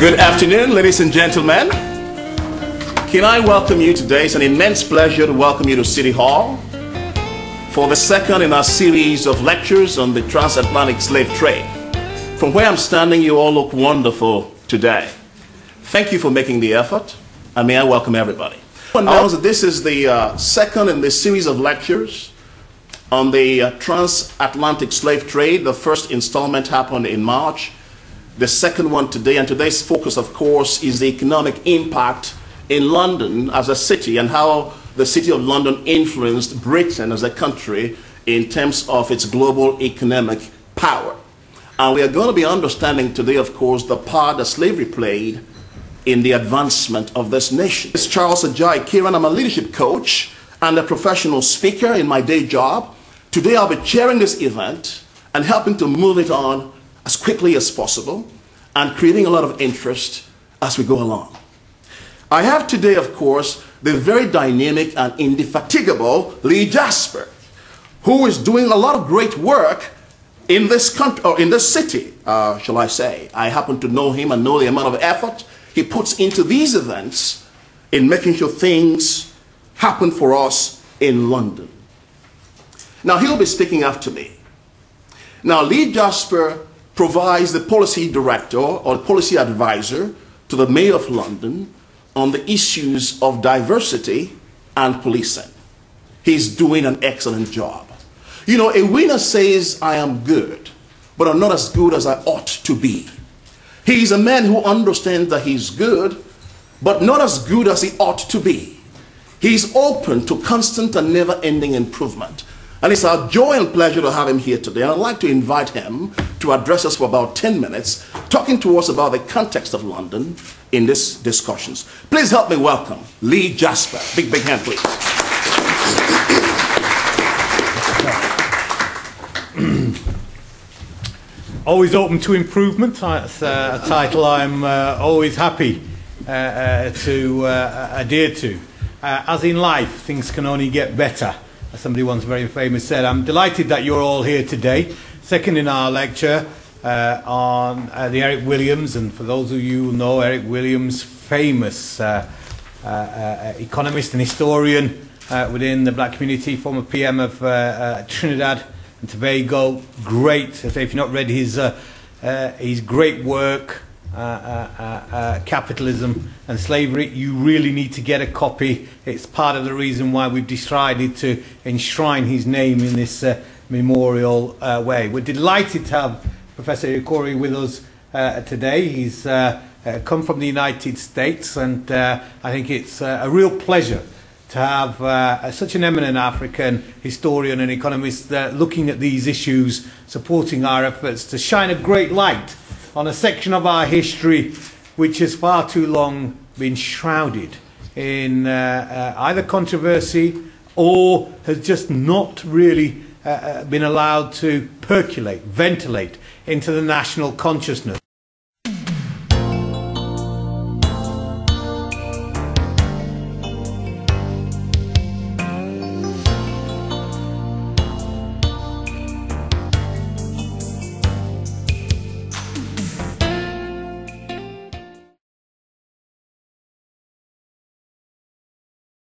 Good afternoon, ladies and gentlemen. Can I welcome you today? It's an immense pleasure to welcome you to City Hall for the second in our series of lectures on the transatlantic slave trade. From where I'm standing, you all look wonderful today. Thank you for making the effort, and may I welcome everybody. I announce that this is the second in this series of lectures on the transatlantic slave trade. The first installment happened in March. The second one today, and today's focus, of course, is the economic impact in London as a city and how the city of London influenced Britain as a country in terms of its global economic power. And we are going to be understanding today, of course, the part that slavery played in the advancement of this nation. It's Charles Ajayi-Khiran. I'm a leadership coach and a professional speaker in my day job. Today I'll be chairing this event and helping to move it on as quickly as possible and creating a lot of interest as we go along. I have today, of course, the very dynamic and indefatigable Lee Jasper, who is doing a lot of great work in this country, or in this city, shall I say. I happen to know him and know the amount of effort he puts into these events in making sure things happen for us in London. Now, he'll be speaking after me. Now, Lee Jasper provides the policy director or policy advisor to the Mayor of London on the issues of diversity and policing. He's doing an excellent job. You know, a winner says, I am good, but I'm not as good as I ought to be. He's a man who understands that he's good, but not as good as he ought to be. He's open to constant and never-ending improvement. And it's our joy and pleasure to have him here today. And I'd like to invite him to address us for about 10 minutes, talking to us about the context of London in these discussions. Please help me welcome Lee Jasper. Big, big hand, please. Always open to improvement. That's a title I'm always happy to adhere to. As in life, things can only get better. As somebody once very famous said, I'm delighted that you're all here today. Second in our lecture on the Eric Williams, and for those of you who know Eric Williams, famous economist and historian within the black community, former PM of Trinidad and Tobago. Great. If you've not read his great work, Capitalism and Slavery, you really need to get a copy. It's part of the reason why we've decided to enshrine his name in this memorial way. We're delighted to have Professor Ajayi-Khiran with us today. He's come from the United States, and I think it's a real pleasure to have such an eminent African historian and economist looking at these issues, supporting our efforts to shine a great light on a section of our history which has far too long been shrouded in either controversy or has just not really been allowed to percolate, ventilate into the national consciousness.